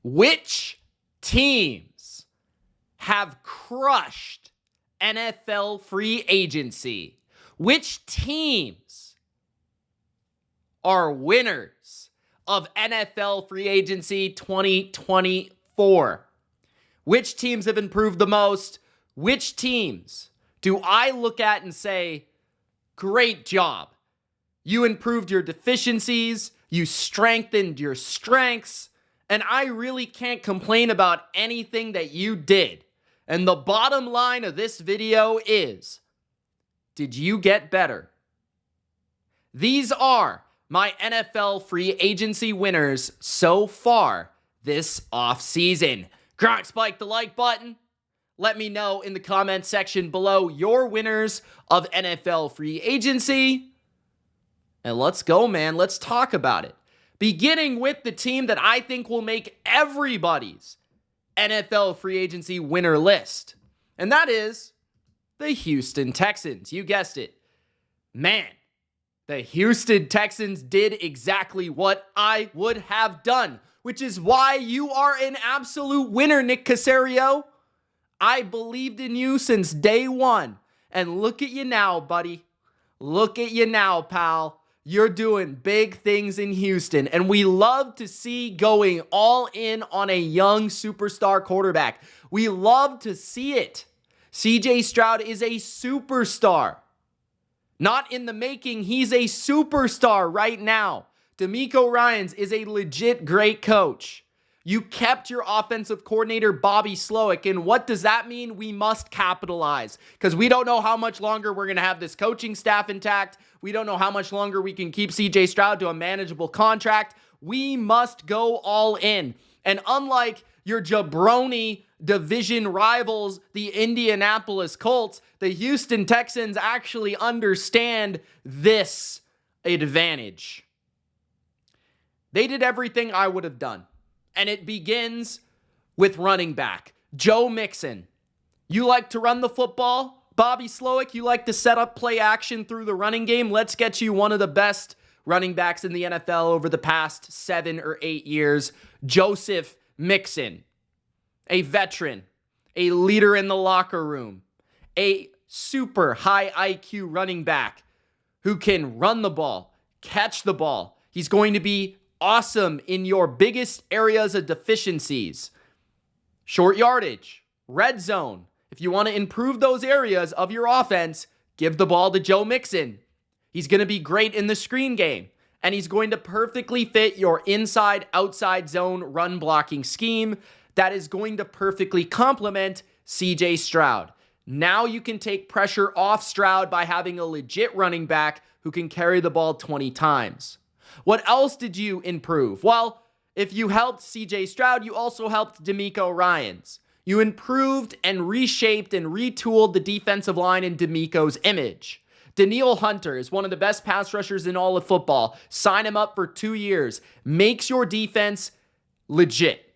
Which teams have crushed NFL free agency? Which teams are winners of NFL free agency 2024? Which teams have improved the most? Which teams do I look at and say, great job? You improved your deficiencies, you strengthened your strengths, and I really can't complain about anything that you did. And the bottom line of this video is, did you get better? These are my NFL free agency winners so far this offseason. Spike the like button. Let me know in the comment section below your winners of NFL free agency. And let's go, man. Let's talk about it. Beginning with the team that I think will make everybody's NFL free agency winner list. And that is the Houston Texans. You guessed it. Man, the Houston Texans did exactly what I would have done, which is why you are an absolute winner, Nick Caserio. I believed in you since day one. And look at you now, buddy. Look at you now, pal. You're doing big things in Houston. And we love to see going all in on a young superstar quarterback. We love to see it. CJ Stroud is a superstar. Not in the making, he's a superstar right now. DeMeco Ryans is a legit great coach. You kept your offensive coordinator, Bobby Slowick, and what does that mean? We must capitalize, because we don't know how much longer we're going to have this coaching staff intact. We don't know how much longer we can keep CJ Stroud to a manageable contract. We must go all in. And unlike your jabroni division rivals, the Indianapolis Colts, the Houston Texans actually understand this advantage. They did everything I would have done. And it begins with running back. Joe Mixon. You like to run the football? Bobby Slowick, you like to set up play action through the running game? Let's get you one of the best running backs in the NFL over the past 7 or 8 years. Joseph Mixon. A veteran. A leader in the locker room. A super high IQ running back who can run the ball, catch the ball. He's going to be awesome in your biggest areas of deficiencies. Short yardage, red zone. If you want to improve those areas of your offense, give the ball to Joe Mixon. He's going to be great in the screen game, and he's going to perfectly fit your inside-outside zone run blocking scheme that is going to perfectly complement CJ Stroud. Now you can take pressure off Stroud by having a legit running back who can carry the ball 20 times. What else did you improve? Well, if you helped CJ Stroud, you also helped DeMeco Ryans. You improved and reshaped and retooled the defensive line in DeMeco's image. Danielle Hunter is one of the best pass rushers in all of football. Sign him up for 2 years. Makes your defense legit.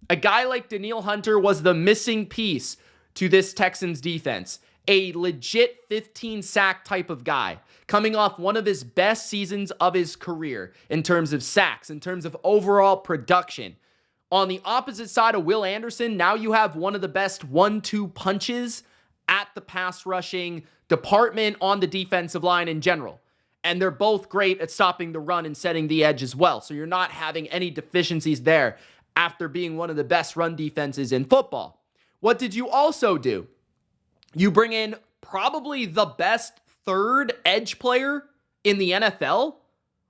A guy like Danielle Hunter was the missing piece to this Texans defense. A legit 15-sack type of guy, coming off one of his best seasons of his career in terms of sacks, in terms of overall production. On the opposite side of Will Anderson, now you have one of the best 1-2 punches at the pass rushing department on the defensive line in general. And they're both great at stopping the run and setting the edge as well. So you're not having any deficiencies there after being one of the best run defenses in football. What did you also do? You bring in probably the best third edge player in the NFL.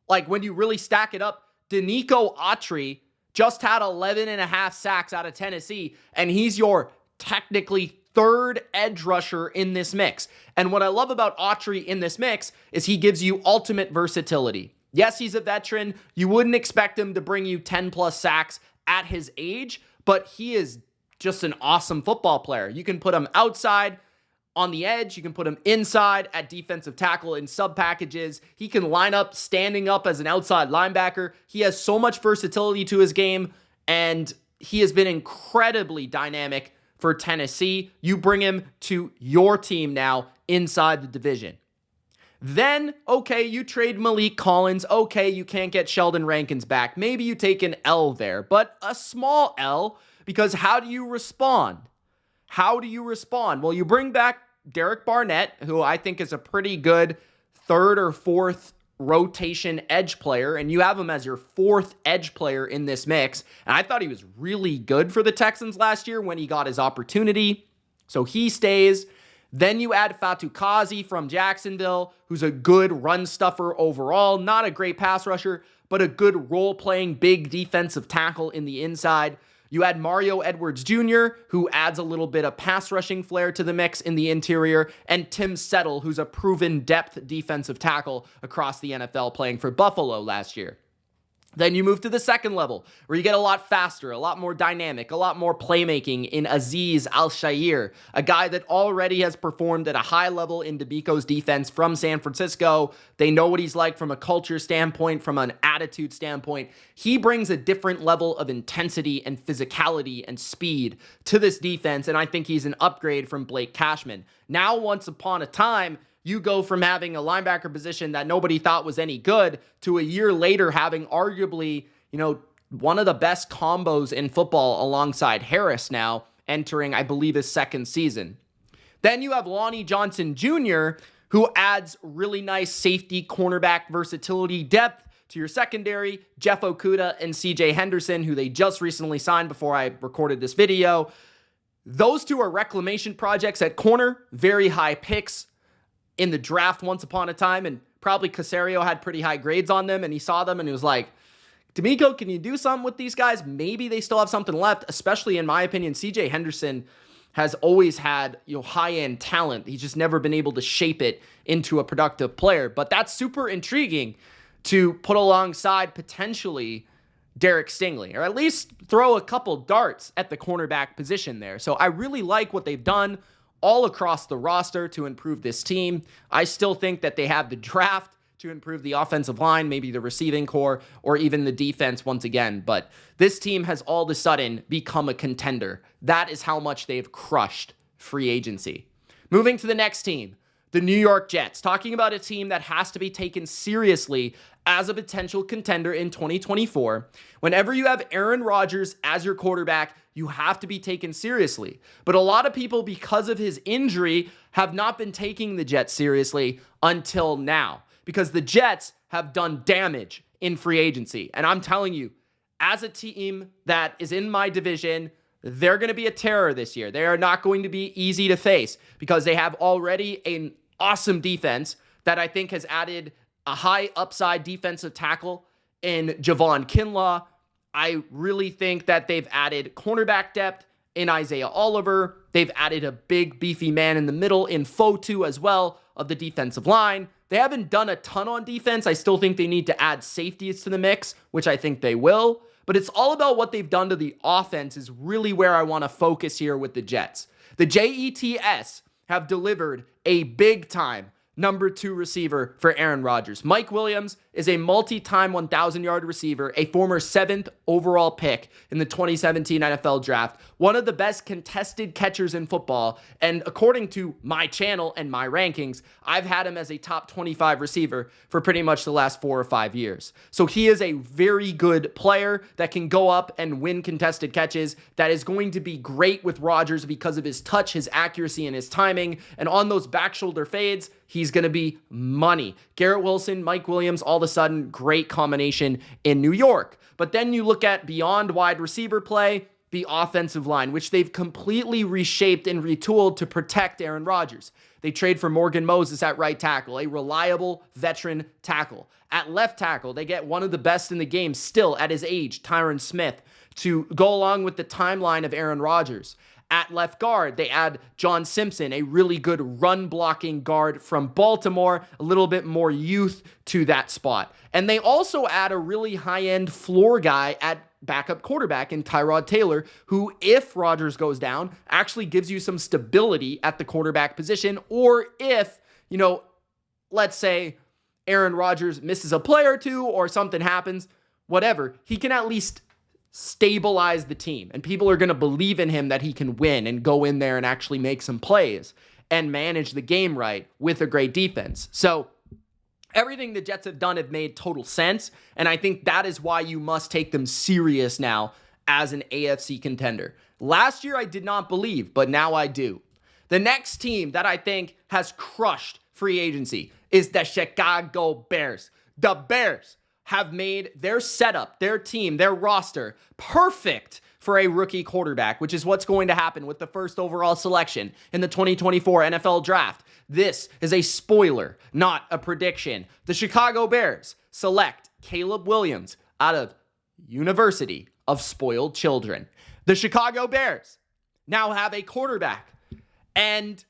Like when you really stack it up, Denico Autry just had 11.5 sacks out of Tennessee, and he's your technically third edge rusher in this mix. And what I love about Autry in this mix is he gives you ultimate versatility. Yes, he's a veteran. You wouldn't expect him to bring you 10 plus sacks at his age, but he is just an awesome football player. You can put him outside on the edge. You can put him inside at defensive tackle in sub packages. He can line up standing up as an outside linebacker. He has so much versatility to his game, and he has been incredibly dynamic for Tennessee. You bring him to your team now inside the division. Then, okay, you trade Malik Collins. Okay, you can't get Sheldon Rankins back. Maybe you take an L there, but a small L, because how do you respond? How do you respond? Well, you bring back Derek Barnett, who I think is a pretty good third or fourth rotation edge player, and you have him as your fourth edge player in this mix. And I thought he was really good for the Texans last year when he got his opportunity. So he stays. Then you add Fatou Kazi from Jacksonville, who's a good run stuffer overall. Not a great pass rusher, but a good role-playing big defensive tackle in the inside. You add Mario Edwards Jr., who adds a little bit of pass rushing flair to the mix in the interior, and Tim Settle, who's a proven depth defensive tackle across the NFL, playing for Buffalo last year. Then you move to the second level, where you get a lot faster, a lot more dynamic, a lot more playmaking in Azeez Al-Shaair, a guy that already has performed at a high level in DeBico's defense from San Francisco. They know what he's like from a culture standpoint, from an attitude standpoint. He brings a different level of intensity and physicality and speed to this defense, and I think he's an upgrade from Blake Cashman. Now, once upon a time, you go from having a linebacker position that nobody thought was any good to a year later having arguably, one of the best combos in football alongside Harris now entering, I believe, his second season. Then you have Lonnie Johnson Jr., who adds really nice safety cornerback versatility depth to your secondary. Jeff Okudah and CJ Henderson, who they just recently signed before I recorded this video. Those two are reclamation projects at corner, very high picks in the draft once upon a time, and probably Caserio had pretty high grades on them, and he saw them and he was like, DeMeco, can you do something with these guys? Maybe they still have something left, especially in my opinion. CJ Henderson has always had high-end talent. He's just never been able to shape it into a productive player, but that's super intriguing to put alongside potentially Derek Stingley, or at least throw a couple darts at the cornerback position there. So I really like what they've done all across the roster to improve this team. I still think that they have the draft to improve the offensive line, maybe the receiving core, or even the defense once again. But this team has all of a sudden become a contender. That is how much they've crushed free agency. Moving to the next team, the New York Jets. Talking about a team that has to be taken seriously as a potential contender in 2024. Whenever you have Aaron Rodgers as your quarterback, you have to be taken seriously. But a lot of people, because of his injury, have not been taking the Jets seriously until now, because the Jets have done damage in free agency. And I'm telling you, as a team that is in my division, they're going to be a terror this year. They are not going to be easy to face because they have already an awesome defense that I think has added a high upside defensive tackle in Javon Kinlaw. I really think that they've added cornerback depth in Isaiah Oliver. They've added a big, beefy man in the middle in Fotu as well of the defensive line. They haven't done a ton on defense. I still think they need to add safeties to the mix, which I think they will. But it's all about what they've done to the offense is really where I want to focus here with the Jets. The Jets have delivered a big-time number 2 receiver for Aaron Rodgers. Mike Williams is a multi-time 1,000-yard receiver, a former 7th overall pick in the 2017 NFL Draft, one of the best contested catchers in football, and according to my channel and my rankings, I've had him as a top 25 receiver for pretty much the last 4 or 5 years. So he is a very good player that can go up and win contested catches, that is going to be great with Rodgers because of his touch, his accuracy, and his timing, and on those back shoulder fades, he's going to be money. Garrett Wilson, Mike Williams, all of a sudden, great combination in New York. But then you look at beyond wide receiver play, the offensive line, which they've completely reshaped and retooled to protect Aaron Rodgers. They trade for Morgan Moses at right tackle, a reliable veteran tackle. At left tackle, they get one of the best in the game still at his age, Tyron Smith, to go along with the timeline of Aaron Rodgers. At left guard, they add John Simpson, a really good run-blocking guard from Baltimore, a little bit more youth to that spot. And they also add a really high-end floor guy at backup quarterback in Tyrod Taylor, who, if Rodgers goes down, actually gives you some stability at the quarterback position, or if, let's say Aaron Rodgers misses a play or two or something happens, whatever, he can at least stabilize the team, and people are going to believe in him that he can win and go in there and actually make some plays and manage the game right with a great defense. So Everything the Jets have done have made total sense, and I think that is why you must take them serious now as an AFC contender. Last year, I did not believe, but now I do. The next team that I think has crushed free agency is the Chicago Bears. The Bears have made their setup, their team, their roster perfect for a rookie quarterback, which is what's going to happen with the first overall selection in the 2024 NFL Draft. This is a spoiler, not a prediction. The Chicago Bears select Caleb Williams out of University of Spoiled Children. The Chicago Bears now have a quarterback, and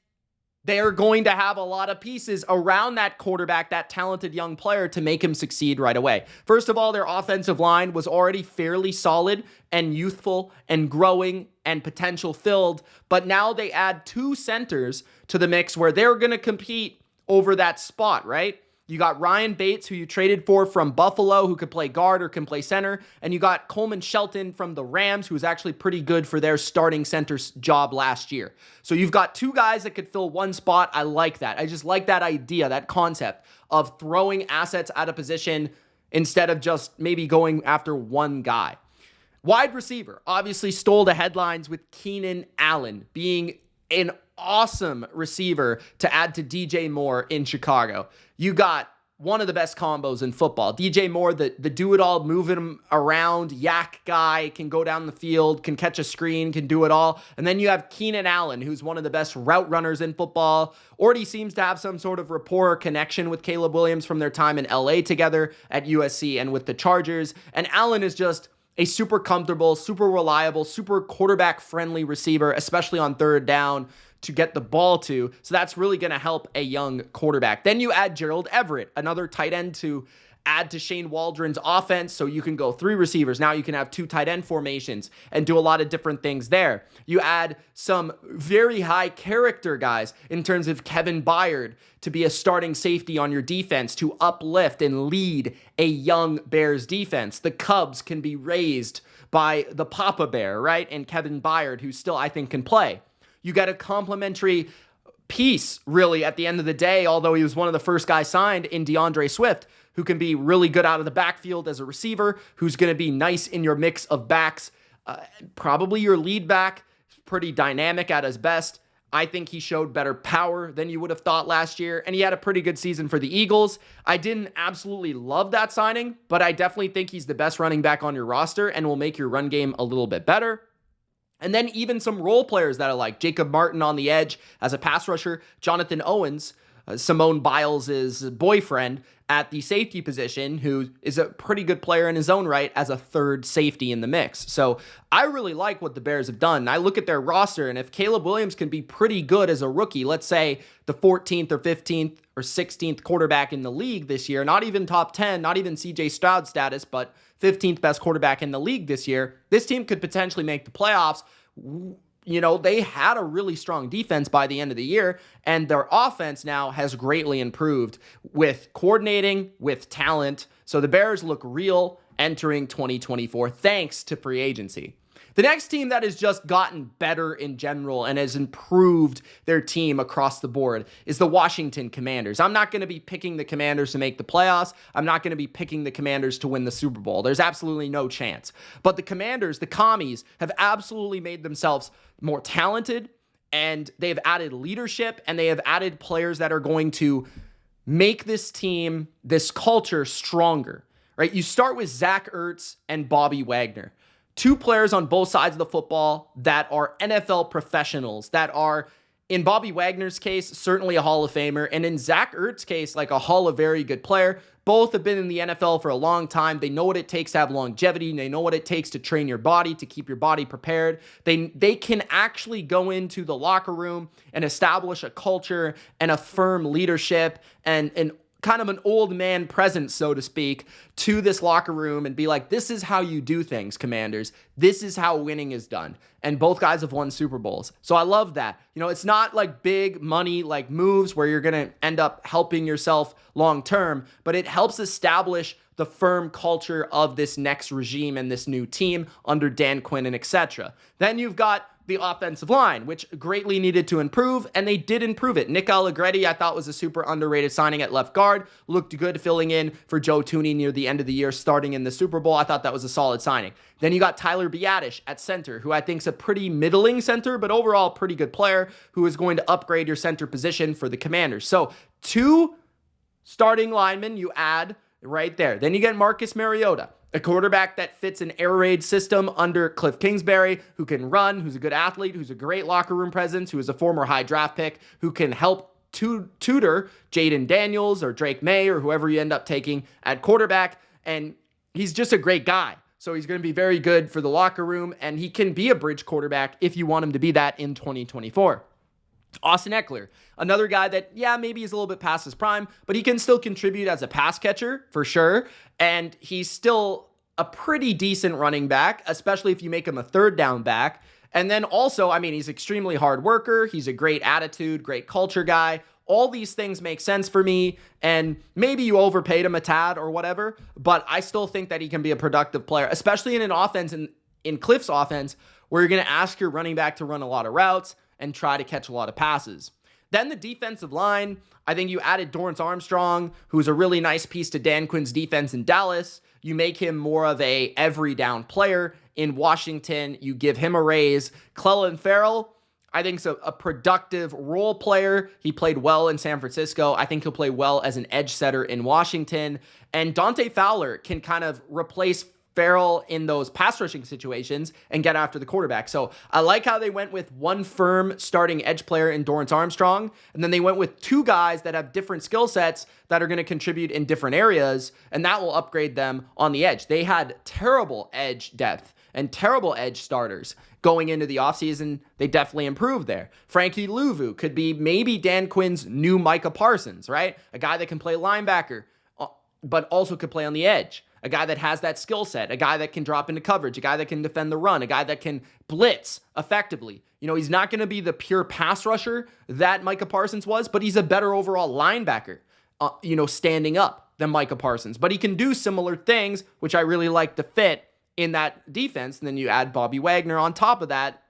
they're going to have a lot of pieces around that quarterback, that talented young player, to make him succeed right away. First of all, their offensive line was already fairly solid and youthful and growing and potential filled, but now they add 2 centers to the mix where they're going to compete over that spot, right? You got Ryan Bates, who you traded for from Buffalo, who could play guard or can play center. And you got Coleman Shelton from the Rams, who was actually pretty good for their starting center job last year. So you've got 2 guys that could fill one spot. I like that. I just like that idea, that concept of throwing assets out of position instead of just maybe going after one guy. Wide receiver obviously stole the headlines with Keenan Allen being an awesome receiver to add to DJ Moore in Chicago. You got one of the best combos in football. DJ Moore, the do-it-all, moving him around, yak guy, can go down the field, can catch a screen, can do it all. And then you have Keenan Allen, who's one of the best route runners in football. Already seems to have some sort of rapport or connection with Caleb Williams from their time in LA together at USC and with the Chargers. And Allen is just a super comfortable, super reliable, super quarterback-friendly receiver, especially on third down, to get the ball to. So that's really going to help a young quarterback. Then you add Gerald Everett, another tight end to add to Shane Waldron's offense. So you can go 3 receivers. Now you can have 2 tight end formations and do a lot of different things there. You add some very high character guys in terms of Kevin Byard to be a starting safety on your defense to uplift and lead a young Bears defense. The Cubs can be raised by the Papa Bear, right? And Kevin Byard, who still I think can play. You got a complimentary piece, really, at the end of the day, although he was one of the first guys signed, in DeAndre Swift, who can be really good out of the backfield as a receiver, who's going to be nice in your mix of backs. Probably your lead back, pretty dynamic at his best. I think he showed better power than you would have thought last year, and he had a pretty good season for the Eagles. I didn't absolutely love that signing, but I definitely think he's the best running back on your roster and will make your run game a little bit better. And then even some role players that I like. Jacob Martin on the edge as a pass rusher. Jonathan Owens, Simone Biles' boyfriend, at the safety position, who is a pretty good player in his own right as a third safety in the mix. So I really like what the Bears have done. I look at their roster, and if Caleb Williams can be pretty good as a rookie, let's say the 14th or 15th or 16th quarterback in the league this year, not even top 10, not even CJ Stroud status, but 15th best quarterback in the league this year, this team could potentially make the playoffs. You know, they had a really strong defense by the end of the year, and their offense now has greatly improved with coordinating, with talent. So the Bears look real entering 2024 thanks to free agency. The next team that has just gotten better in general and has improved their team across the board is the Washington Commanders. I'm not going to be picking the Commanders to make the playoffs. I'm not going to be picking the Commanders to win the Super Bowl. There's absolutely no chance. But the Commanders, the Commies, have absolutely made themselves more talented, and they've added leadership, and they have added players that are going to make this team, this culture, stronger. Right? You start with Zach Ertz and Bobby Wagner. 2 players on both sides of the football that are NFL professionals, that are, in Bobby Wagner's case, certainly a Hall of Famer, and in Zach Ertz's case, like a Hall of Very Good player. Both have been in the NFL for a long time. They know what it takes to have longevity. They know what it takes to train your body, to keep your body prepared. They can actually go into the locker room and establish a culture and a firm leadership and kind of an old man presence, so to speak, to this locker room and be like, this is how you do things, Commanders. This is how winning is done. And both guys have won Super Bowls. So I love that. You know, it's not like big money like moves where you're going to end up helping yourself long term, but it helps establish the firm culture of this next regime and this new team under Dan Quinn and etc. Then you've got the offensive line, which greatly needed to improve, and they did improve it. Nick Allegretti, I thought, was a super underrated signing at left guard. Looked good filling in for Joe Thuney near the end of the year, starting in the Super Bowl. I thought that was a solid signing. Then you got Tyler Biadasz at center, who I think is a pretty middling center, but overall pretty good player, who is going to upgrade your center position for the Commanders. So 2 starting linemen you add right there. Then you get Marcus Mariota, a quarterback that fits an air raid system under Cliff Kingsbury, who can run, who's a good athlete, who's a great locker room presence, who is a former high draft pick, who can help tutor Jaden Daniels or Drake May or whoever you end up taking at quarterback. And he's just a great guy. So he's going to be very good for the locker room, and he can be a bridge quarterback if you want him to be that in 2024. Austin Eckler, another guy that, yeah, maybe he's a little bit past his prime, but he can still contribute as a pass catcher for sure. And he's still a pretty decent running back, especially if you make him a third down back. And then also, I mean, he's extremely hard worker. He's a great attitude, great culture guy. All these things make sense for me, and maybe you overpaid him a tad or whatever, but I still think that he can be a productive player, especially in an offense, in Cliff's offense, where you're going to ask your running back to run a lot of routes and try to catch a lot of passes. Then the defensive line, I think you added Dorrance Armstrong, who's a really nice piece to Dan Quinn's defense in Dallas. You make him more of a every down player in Washington. You give him a raise. Clelin Ferrell, I think is a productive role player. He played well in San Francisco. I think he'll play well as an edge setter in Washington. And Dante Fowler can kind of replace Farrell in those pass rushing situations and get after the quarterback. So I like how they went with one firm starting edge player in Dorrance Armstrong, and then they went with 2 guys that have different skill sets that are going to contribute in different areas, and that will upgrade them on the edge. They had terrible edge depth and terrible edge starters going into the offseason. They definitely improved there. Frankie Louvu could be maybe Dan Quinn's new Micah Parsons, right? A guy that can play linebacker, but also could play on the edge. A guy that has that skill set, a guy that can drop into coverage, a guy that can defend the run, a guy that can blitz effectively. You know, he's not going to be the pure pass rusher that Micah Parsons was, but he's a better overall linebacker, standing up than Micah Parsons. But he can do similar things, which I really like to fit in that defense. And then you add Bobby Wagner on top of that.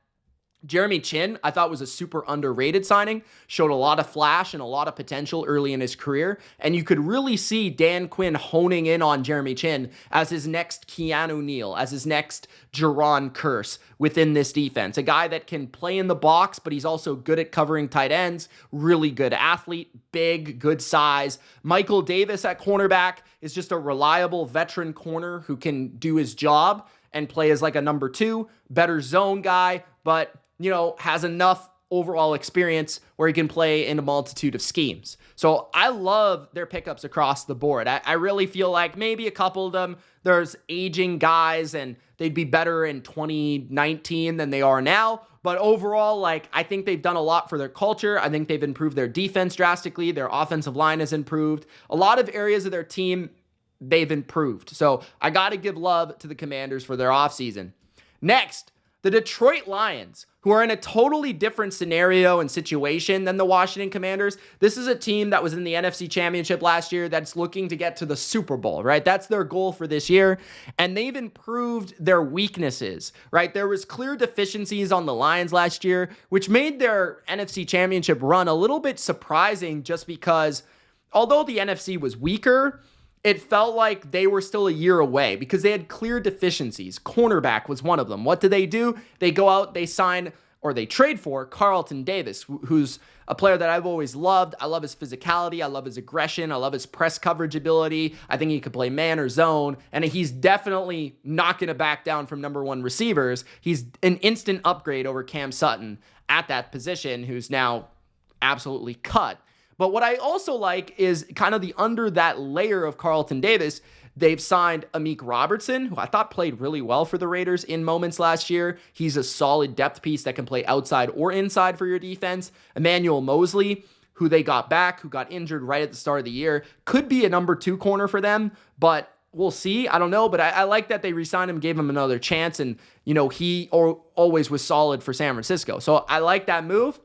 Jeremy Chin, I thought was a super underrated signing, showed a lot of flash and a lot of potential early in his career. And you could really see Dan Quinn honing in on Jeremy Chin as his next Keanu Neal, as his next Jaron Curse within this defense. A guy that can play in the box, but he's also good at covering tight ends, really good athlete, big, good size. Michael Davis at cornerback is just a reliable veteran corner who can do his job and play as like a number 2, better zone guy, but has enough overall experience where he can play in a multitude of schemes. So I love their pickups across the board. I really feel like maybe a couple of them, there's aging guys and they'd be better in 2019 than they are now. But overall, I think they've done a lot for their culture. I think they've improved their defense drastically. Their offensive line has improved. A lot of areas of their team, they've improved. So I got to give love to the Commanders for their offseason. Next, the Detroit Lions, who are in a totally different scenario and situation than the Washington Commanders. This is a team that was in the NFC Championship last year that's looking to get to the Super Bowl, right? That's their goal for this year. And they've improved their weaknesses, right? There was clear deficiencies on the Lions last year, which made their NFC Championship run a little bit surprising just because although the NFC was weaker, it felt like they were still a year away because they had clear deficiencies. Cornerback was one of them. What do? They go out, they sign, or they trade for Carlton Davis, who's a player that I've always loved. I love his physicality. I love his aggression. I love his press coverage ability. I think he could play man or zone, and he's definitely not going to back down from number 1 receivers. He's an instant upgrade over Cam Sutton at that position, who's now absolutely cut. But what I also like is kind of the under that layer of Carlton Davis, they've signed Amik Robertson, who I thought played really well for the Raiders in moments last year. He's a solid depth piece that can play outside or inside for your defense. Emmanuel Mosley, who they got back, who got injured right at the start of the year, could be a number 2 corner for them, but we'll see. I don't know, but I like that they re-signed him, gave him another chance, and he always was solid for San Francisco. So I like that move.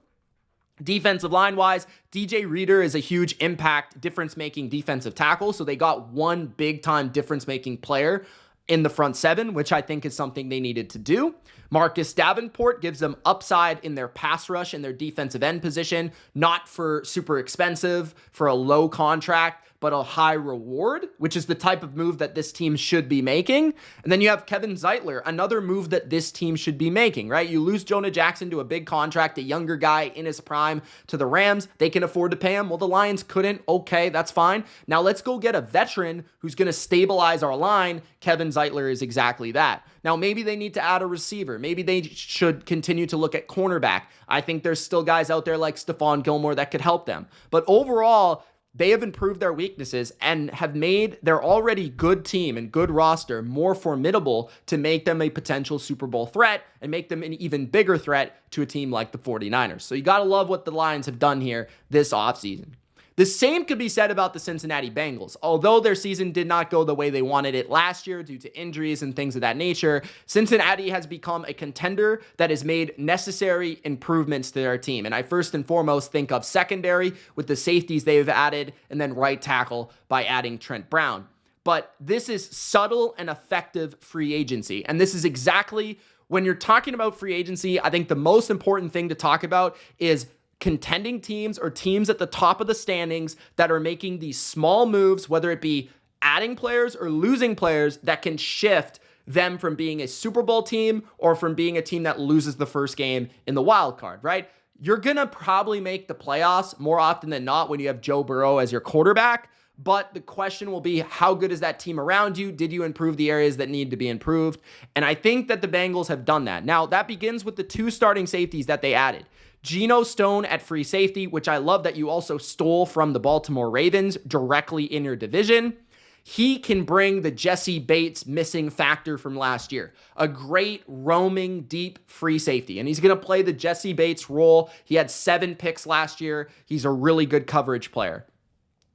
Defensive line-wise, DJ Reader is a huge impact, difference-making defensive tackle, so they got one big-time difference-making player in the front seven, which I think is something they needed to do. Marcus Davenport gives them upside in their pass rush and their defensive end position, not for super expensive, for a low contract, but a high reward, which is the type of move that this team should be making. And then you have Kevin Zeitler, another move that this team should be making, right? You lose Jonah Jackson to a big contract, a younger guy in his prime to the Rams. They can afford to pay him. Well, the Lions couldn't. Okay, that's fine. Now let's go get a veteran who's going to stabilize our line. Kevin Zeitler is exactly that. Now, maybe they need to add a receiver. Maybe they should continue to look at cornerback. I think there's still guys out there like Stephon Gilmore that could help them. But overall, they have improved their weaknesses and have made their already good team and good roster more formidable to make them a potential Super Bowl threat and make them an even bigger threat to a team like the 49ers. So you got to love what the Lions have done here this offseason. The same could be said about the Cincinnati Bengals. Although their season did not go the way they wanted it last year due to injuries and things of that nature, Cincinnati has become a contender that has made necessary improvements to their team. And I first and foremost think of secondary with the safeties they've added, and then right tackle by adding Trent Brown. But this is subtle and effective free agency. And this is exactly when you're talking about free agency, I think the most important thing to talk about is contending teams or teams at the top of the standings that are making these small moves, whether it be adding players or losing players that can shift them from being a Super Bowl team or from being a team that loses the first game in the wild card, right? You're going to probably make the playoffs more often than not when you have Joe Burrow as your quarterback. But the question will be, how good is that team around you? Did you improve the areas that need to be improved? And I think that the Bengals have done that. Now, that begins with the two starting safeties that they added. Geno Stone at free safety, which I love that you also stole from the Baltimore Ravens directly in your division. He can bring the Jesse Bates missing factor from last year. A great roaming deep free safety. And he's going to play the Jesse Bates role. He had 7 picks last year. He's a really good coverage player.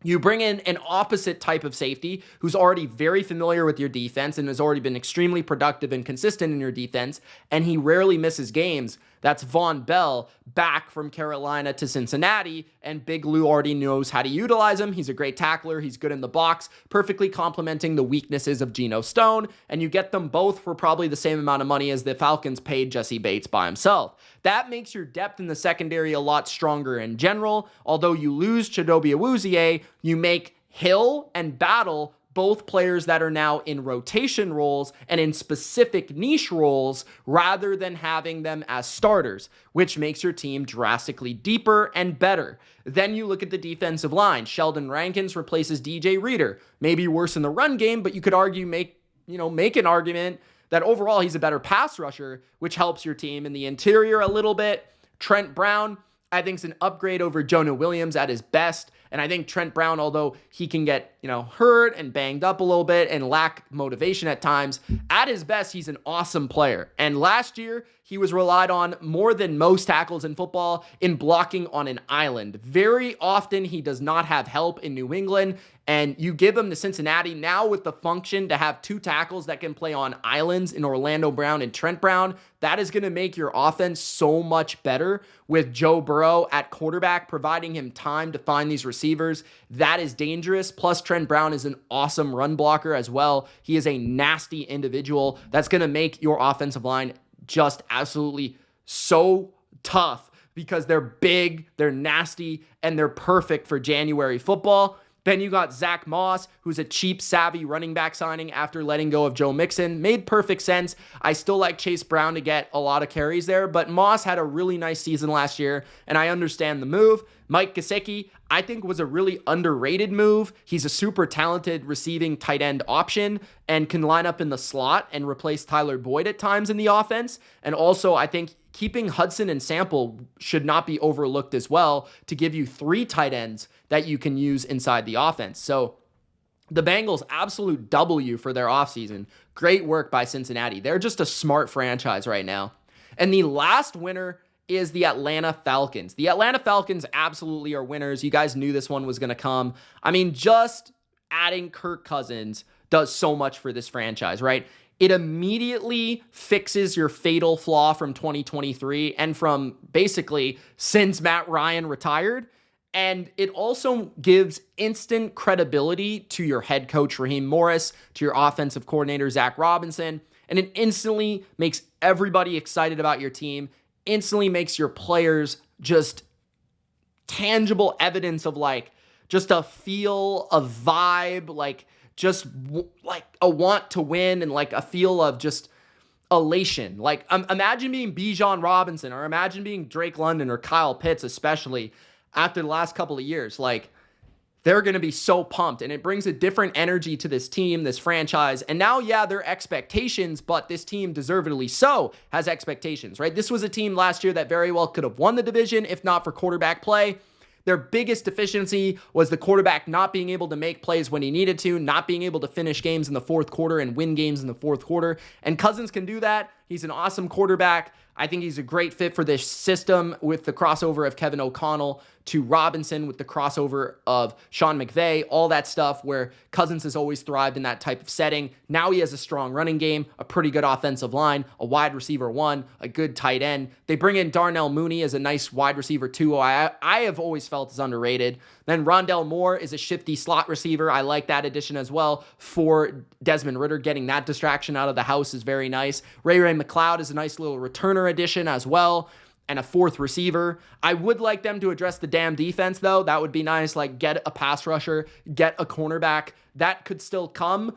You bring in an opposite type of safety who's already very familiar with your defense and has already been extremely productive and consistent in your defense, and he rarely misses games. That's Von Bell, back from Carolina to Cincinnati, and Big Lou already knows how to utilize him. He's a great tackler. He's good in the box, perfectly complementing the weaknesses of Geno Stone, and you get them both for probably the same amount of money as the Falcons paid Jesse Bates by himself. That makes your depth in the secondary a lot stronger in general. Although you lose Chidobe Awuzie, you make Hill and Battle both players that are now in rotation roles and in specific niche roles rather than having them as starters, which makes your team drastically deeper and better. Then you look at the defensive line. Sheldon Rankins replaces DJ Reader. Maybe worse in the run game, but you could argue, make an argument that overall he's a better pass rusher, which helps your team in the interior a little bit. Trent Brown, I think, is an upgrade over Jonah Williams at his best. And I think Trent Brown, although he can get, hurt and banged up a little bit and lack motivation at times, at his best, he's an awesome player. And last year, he was relied on more than most tackles in football in blocking on an island. Very often, he does not have help in New England. And you give him to Cincinnati now with the function to have 2 tackles that can play on islands in Orlando Brown and Trent Brown. That is going to make your offense so much better with Joe Burrow at quarterback, providing him time to find these receivers. That is dangerous. Plus, Trent Brown is an awesome run blocker as well. He is a nasty individual. That's going to make your offensive line just absolutely so tough because they're big, they're nasty, and they're perfect for January football. Then you got Zach Moss, who's a cheap, savvy running back signing after letting go of Joe Mixon. Made perfect sense. I still like Chase Brown to get a lot of carries there, but Moss had a really nice season last year, and I understand the move. Mike Gesicki, I think, was a really underrated move. He's a super talented receiving tight end option and can line up in the slot and replace Tyler Boyd at times in the offense. And also, I think keeping Hudson and Sample should not be overlooked as well to give you 3 tight ends that you can use inside the offense. So the Bengals, absolute W for their offseason. Great work by Cincinnati. They're just a smart franchise right now. And the last winner is the Atlanta Falcons. The Atlanta Falcons absolutely are winners. You guys knew this one was going to come. I mean, just adding Kirk Cousins does so much for this franchise, right? It immediately fixes your fatal flaw from 2023 and from basically since Matt Ryan retired. And it also gives instant credibility to your head coach, Raheem Morris, to your offensive coordinator, Zach Robinson. And it instantly makes everybody excited about your team, instantly makes your players just tangible evidence of like just a feel, a vibe, like just like a want to win and like a feel of just elation. Like imagine being Bijan Robinson, or imagine being Drake London or Kyle Pitts, especially after the last couple of years. Like, they're going to be so pumped, and it brings a different energy to this team, this franchise. And now, yeah, there are expectations, but this team, deservedly so, has expectations, right? This was a team last year that very well could have won the division if not for quarterback play. Their biggest deficiency was the quarterback not being able to make plays when he needed to, not being able to finish games in the fourth quarter and win games in the fourth quarter. And Cousins can do that. He's an awesome quarterback. I think he's a great fit for this system with the crossover of Kevin O'Connell to Robinson, with the crossover of Sean McVay, all that stuff where Cousins has always thrived in that type of setting. Now he has a strong running game, a pretty good offensive line, a wide receiver one, a good tight end. They bring in Darnell Mooney as a nice wide receiver too, who I have always felt is underrated. Then Rondell Moore is a shifty slot receiver. I like that addition as well for Desmond Ridder. Getting that distraction out of the house is very nice. Ray McLeod is a nice little returner addition as well, and a fourth receiver. I would like them to address the damn defense, though. That would be nice. Like, get a pass rusher, get a cornerback. That could still come.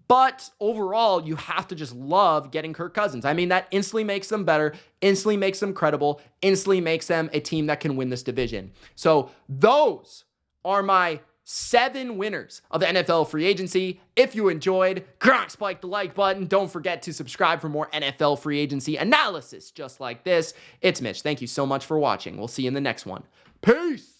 But overall, you have to just love getting Kirk Cousins. I mean, that instantly makes them better, instantly makes them credible, instantly makes them a team that can win this division. So those are my 7 winners of the NFL free agency. If you enjoyed, spike the like button. Don't forget to subscribe for more NFL free agency analysis just like this. It's Mitch. Thank you so much for watching. We'll see you in the next one. Peace.